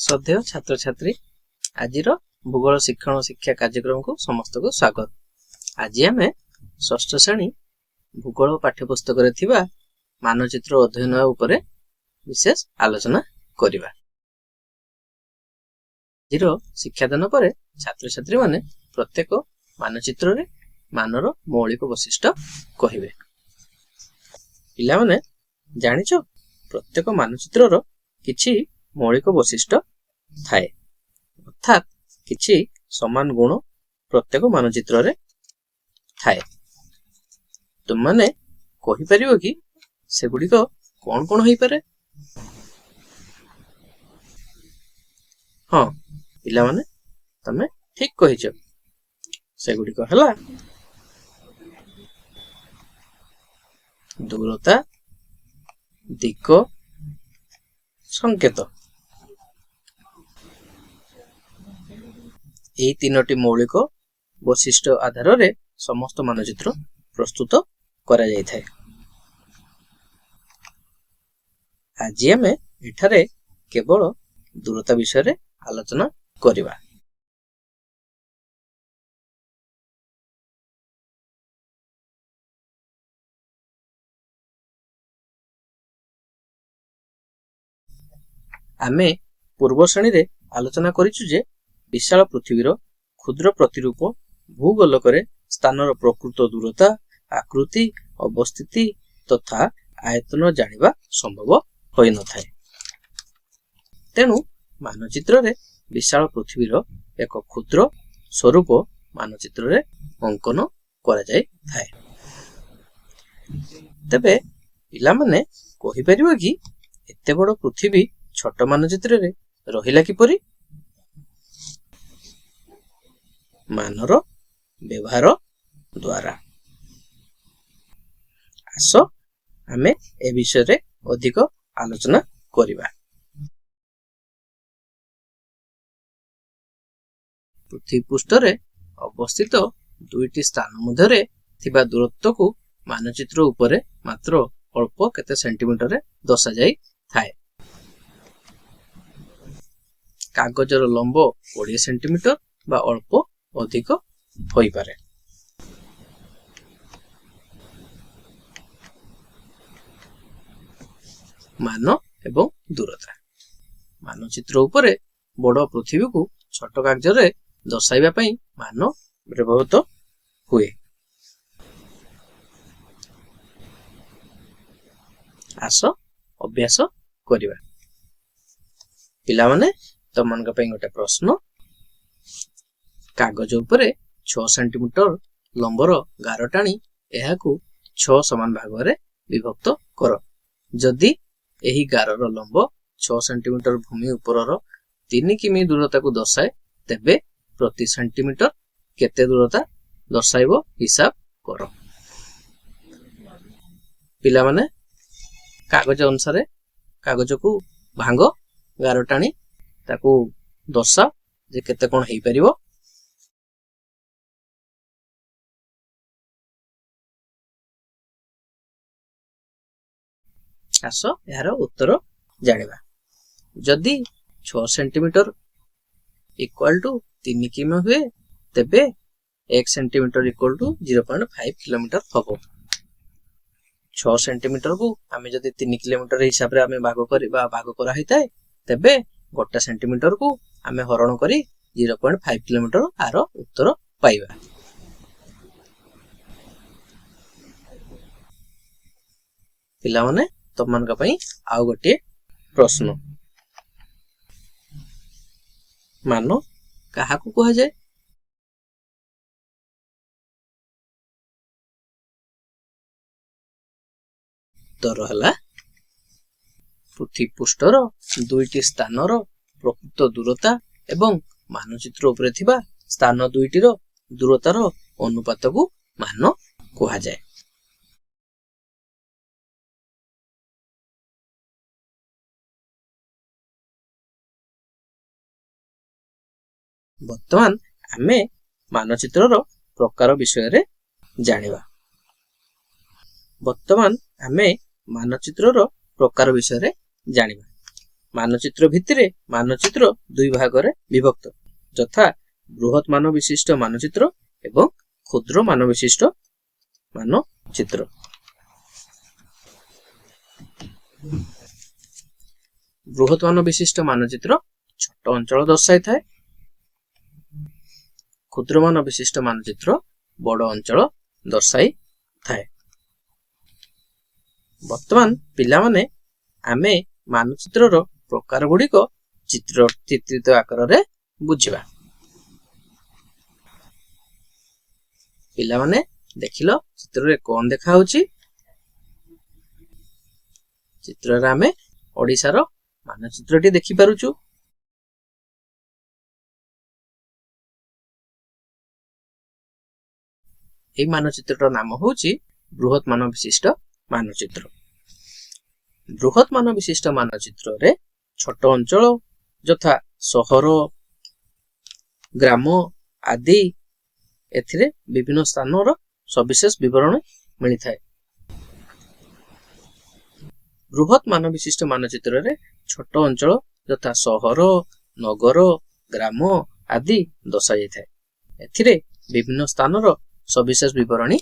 श्रद्धेय छात्र छात्री आज भूगोल शिक्षण शिक्षा कार्यक्रम को समस्त को स्वागत। आज आम षष्ठ श्रेणी भूगोल पाठ्यपुस्तक मानचित्र अध्ययन उपरे विशेष आलोचना करिबा। आज शिक्षादान पर छात्र छात्री माने प्रत्येक मानचित्र रे मानर मौलिक वैशिष्ट्य कहिबे। पिला माने जानिछो प्रत्येक मानचित्र किछि मौलिक वैशिष्ट्य थाए, अर्थात किछि समान गुण प्रत्येक मानचित्र रे थाए। तुम माने कहि परिबो कि सेगुडी को कोन कोन होई पारे? हां पिला माने तमे ठीक कहिछ। सेगुडी को हला दूरता, दिक्क, संकेत। এই তিনটি মৌলিক বৈশিষ্ট্য আধারে সমস্ত মানচিত্র প্রস্তুত করা যাইଥାଏ। আজি ଆମେ এঠারে কেবল দূরতা বিষয়ে আলোচনা করিবা। ଆମେ ପୂର୍ବ ଶ୍ରେଣୀରେ ଆଲୋଚନା କରିଛୁ ଯେ विशाल पृथ्वीर क्षुद्र प्रतिरूप भूगोलक स्थानर प्रकृत दूरता, आकृति, अवस्थिति तथा आयतन जानिबा संभव होई न थाए। तेणु मानचित्र रे विशाल पृथ्वीर एक क्षुद्र स्वरूप मानचित्र रे अंकन करा जाय थाए। तबे पिला माने कहि परिबो कि एते बड़ पृथ्वी छोट मानचित्र रे रहिला किपरि? मानर व्यवहार द्वारा। आस आमे ए विषय रे अधिक आलोचना करिबा। पृथ्वी पृष्ठ रे अवस्थित दुईटी स्थान मध्यरे थिबा दूरत्व को मानचित्र उपरे मात्र अल्प केते सेंटीमीटर रे दर्शा जाई थाए। कागजर लंब 20 सेंटीमीटर बा अल्प अधिक होई पारे। मान एवं दूरता मानचित्र उपरे बड़ पृथ्वी को छोट कागज रे दर्शाइबा पई मान व्यवहृत हुए। आस अभ्यास करिबा। पिला माने तमन का पई गोटे प्रश्न। कागज उपरे 6 सेंटीमीटर लंबर गार टाणी एहाकू 6 समान भाग रे विभक्त कर। जदि एही गारर लंब 6 सेंटीमीटर भूमि उपरर 3 किमी दूरता को दर्शाए तेबे प्रति सेंटीमीटर केते दूरता दर्शाइबो हिसाब कर। पिला माने कागज अनुसार कागज को भांग गार टाणी ताकू दर्शा जे केते कोन हेई परिबो। आस यार उत्तर जानिबा। जदि 6 सेंटीमीटर इक्वल टू 3 किमी हुए तेबे 1 सेंटीमीटर इक्वल टू 0.5 किलोमीटर हबो। 6 सेंटीमीटर को आमे जदि 3 किलोमीटर हिसाब रे आमे भाग करा हिताए तेबे 1 सेंटीमीटर को आमे हरण करी 0.5 किलोमीटर आर उत्तर पाइबा। पिला माने तमन का पई आउ गोटे प्रश्न। मानो कहा को कहा जाए? उत्तर हला पृथ्वी पृष्ठर दुईटी स्थानर प्रकृत दूरता एवं मानचित्र उपरे थिबा स्थान दुईटीर दूरतार अनुपात को मान कहा जाए। वर्तमान आमे मानचित्रर प्रकार विषय रे जानिबा। वर्तमान आमे मानचित्रर प्रकार विषय रे जानिबा। ମାନଚିତ୍ର ଭିତରେ ମାନଚିତ୍ର ଦୁଇ ଭାଗରେ ବିଭକ୍ତ, ଯଥା ବୃହତ ମାନ ବିଶିଷ୍ଟ ମାନଚିତ୍ର ଏବଂ କ୍ଷୁଦ୍ର ମାନ ବିଶିଷ୍ଟ ମାନଚିତ୍ର। ବୃହତ ମାନ ବିଶିଷ୍ଟ ମାନଚିତ୍ର ଛୋଟ ଅଞ୍ଚଳ ଦର୍ଶାଇଥାଏ। କ୍ଷୁଦ୍ର ମାନ ବିଶିଷ୍ଟ ମାନଚିତ୍ର ବଡ଼ ଅଞ୍ଚଳ ଦର୍ଶାଇଥାଏ। ବର୍ତ୍ତମାନ ପିଲାମାନେ ଆମେ ମାନଚିତ୍ରର ପ୍ରକାର ଗୁଡ଼ିକ ଚିତ୍ରିତ ଆକାରରେ ବୁଝିବା। ପିଲାମାନେ ଦେଖିଲ ଚିତ୍ରରେ କଣ ଦେଖାଯାଉଛି? ଚିତ୍ରରେ ଆମେ ଓଡ଼ିଶାର ମାନଚିତ୍ରଟି ଦେଖିପାରୁଛୁ। ଏହି ମାନଚିତ୍ରର ନାମ ହେଉଛି ବୃହତ ମାନ ବିଶିଷ୍ଟ ମାନଚିତ୍ର। ବୃହତ ମାନ ବିଶିଷ୍ଟ ମାନଚିତ୍ରରେ ଛୋଟ ଅଞ୍ଚଳ ଯଥା ସହର, ଗ୍ରାମ ଆଦି ଏଥିରେ ବିଭିନ୍ନ ସ୍ଥାନର ସବିଶେଷ ବିବରଣୀ ମିଳିଥାଏ। ବୃହତ ମାନ ବିଶିଷ୍ଟ ମାନଚିତ୍ରରେ ଛୋଟ ଅଞ୍ଚଳ ଯଥା ସହର, ନଗର, ଗ୍ରାମ ଆଦି ଦର୍ଶାଯାଇଥାଏ। ଏଥିରେ ବିଭିନ୍ନ ସ୍ଥାନର ସବିଶେଷ ବିବରଣୀ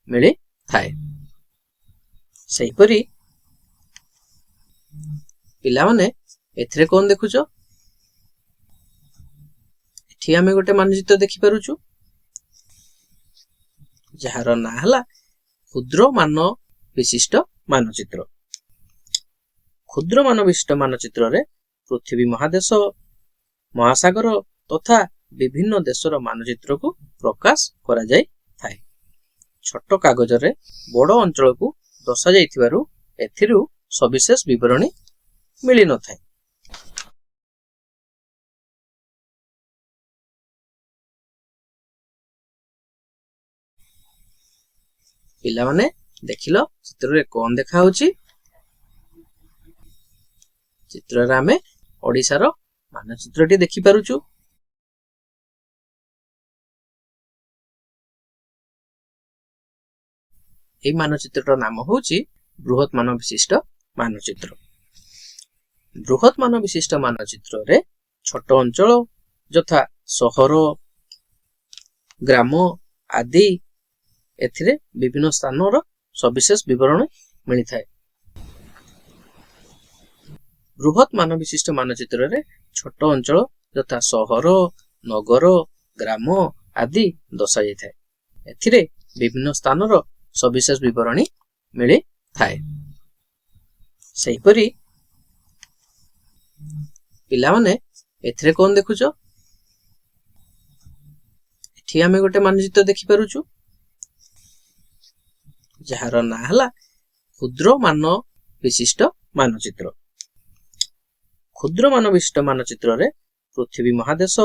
ମିଳିଥାଏ। ସେହିପରି ପିଲାମାନେ ଏଥିରେ କଣ ଦେଖୁଛ? ଏଠି ଆମେ ଗୋଟେ ମାନଚିତ୍ର ଦେଖିପାରୁଛୁ, ଯାହାର ନାଁ ହେଲା କ୍ଷୁଦ୍ର ମାନ ବିଶିଷ୍ଟ ମାନଚିତ୍ର। କ୍ଷୁଦ୍ର ମାନ ବିଶିଷ୍ଟ ମାନଚିତ୍ରରେ ପୃଥିବୀ ମହାଦେଶ, ମହାସାଗର ତଥା ବିଭିନ୍ନ ଦେଶର ମାନଚିତ୍ରକୁ ପ୍ରକାଶ କରାଯାଇଥାଏ। ଛୋଟ କାଗଜରେ ବଡ଼ ଅଞ୍ଚଳକୁ ଦର୍ଶାଯାଇଥିବାରୁ ଏଥିରୁ ସବିଶେଷ ବିବରଣୀ ମିଳିନଥାଏ। ପିଲାମାନେ ଦେଖିଲ ଚିତ୍ରରେ କଣ ଦେଖାଯାଉଛି? ଚିତ୍ରରେ ଆମେ ଓଡ଼ିଶାର ମାନଚିତ୍ରଟି ଦେଖିପାରୁଛୁ। ଏହି ମାନଚିତ୍ରର ନାମ ହେଉଛି ବୃହତ ମାନ ବିଶିଷ୍ଟ ମାନଚିତ୍ର। ବୃହତ ମାନ ବିଶିଷ୍ଟ ମାନଚିତ୍ରରେ ଛୋଟ ଅଞ୍ଚଳ ଯଥା ସହର, ଗ୍ରାମ ଆଦି ଏଥିରେ ବିଭିନ୍ନ ସ୍ଥାନର ସବିଶେଷ ବିବରଣୀ ମିଳିଥାଏ। ବୃହତ ମାନ ବିଶିଷ୍ଟ ମାନଚିତ୍ରରେ ଛୋଟ ଅଞ୍ଚଳ ଯଥା ସହର, ନଗର, ଗ୍ରାମ ଆଦି ଦର୍ଶାଯାଇଥାଏ। ଏଥିରେ ବିଭିନ୍ନ ସ୍ଥାନର ସବିଶେଷ ବିବରଣୀ ମିଳିଥାଏ। ସେହିପରି ପିଲାମାନେ ଏଥିରେ କଣ ଦେଖୁଛ? ଏଠି ଆମେ ଗୋଟେ ମାନଚିତ୍ର ଦେଖିପାରୁଛୁ, ଯାହାର ନାଁ ହେଲା କ୍ଷୁଦ୍ର ମାନ ବିଶିଷ୍ଟ ମାନଚିତ୍ର। କ୍ଷୁଦ୍ର ମାନ ବିଶିଷ୍ଟ ମାନଚିତ୍ରରେ ପୃଥିବୀ ମହାଦେଶ,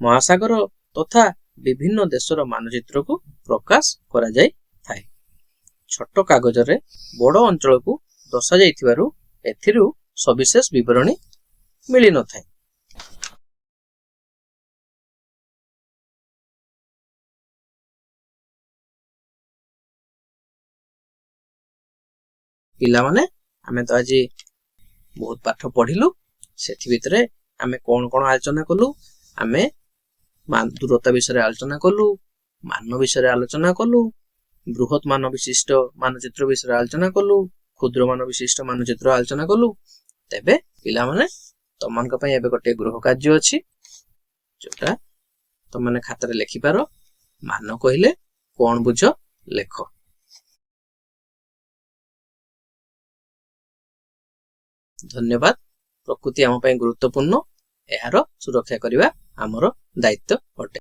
ମହାସାଗର ତଥା ବିଭିନ୍ନ ଦେଶର ମାନଚିତ୍ରକୁ ପ୍ରକାଶ କରାଯାଇଥାଏ। ଛୋଟ କାଗଜରେ ବଡ଼ ଅଞ୍ଚଳକୁ ଦର୍ଶାଯାଇଥିବାରୁ ଏଥିରୁ ସବିଶେଷ ବିବରଣୀ ମିଳିନଥାଏ। ପିଲାମାନେ ଆମେ ତ ଆଜି ବହୁତ ପାଠ ପଢିଲୁ। ସେଥି ଭିତରେ ଆମେ କଣ କଣ ଆଲୋଚନା କଲୁ? ଆମେ ଦୂରତା ବିଷୟରେ ଆଲୋଚନା କଲୁ, ମାନ ବିଷୟରେ ଆଲୋଚନା କଲୁ, ବୃହତ ମାନ ବିଶିଷ୍ଟ ମାନଚିତ୍ର ବିଷୟରେ ଆଲୋଚନା କଲୁ, କ୍ଷୁଦ୍ର ମାନ ବିଶିଷ୍ଟ ମାନଚିତ୍ର ଆଲୋଚନା କଲୁ। ତେବେ ପିଲାମାନେ ତମମାନଙ୍କ ପାଇଁ ଏବେ ଗୋଟେ ଗୃହ କାର୍ଯ୍ୟ ଅଛି, ଯୋଉଟା ତମମାନେ ଖାତାରେ ଲେଖିପାର। ମାନ କହିଲେ କଣ ବୁଝ ଲେଖ। ଧନ୍ୟବାଦ। ପ୍ରକୃତି ଆମ ପାଇଁ ଗୁରୁତ୍ୱପୂର୍ଣ୍ଣ, ଏହାର ସୁରକ୍ଷା କରିବା ଆମର ଦାୟିତ୍ୱ ଅଟେ।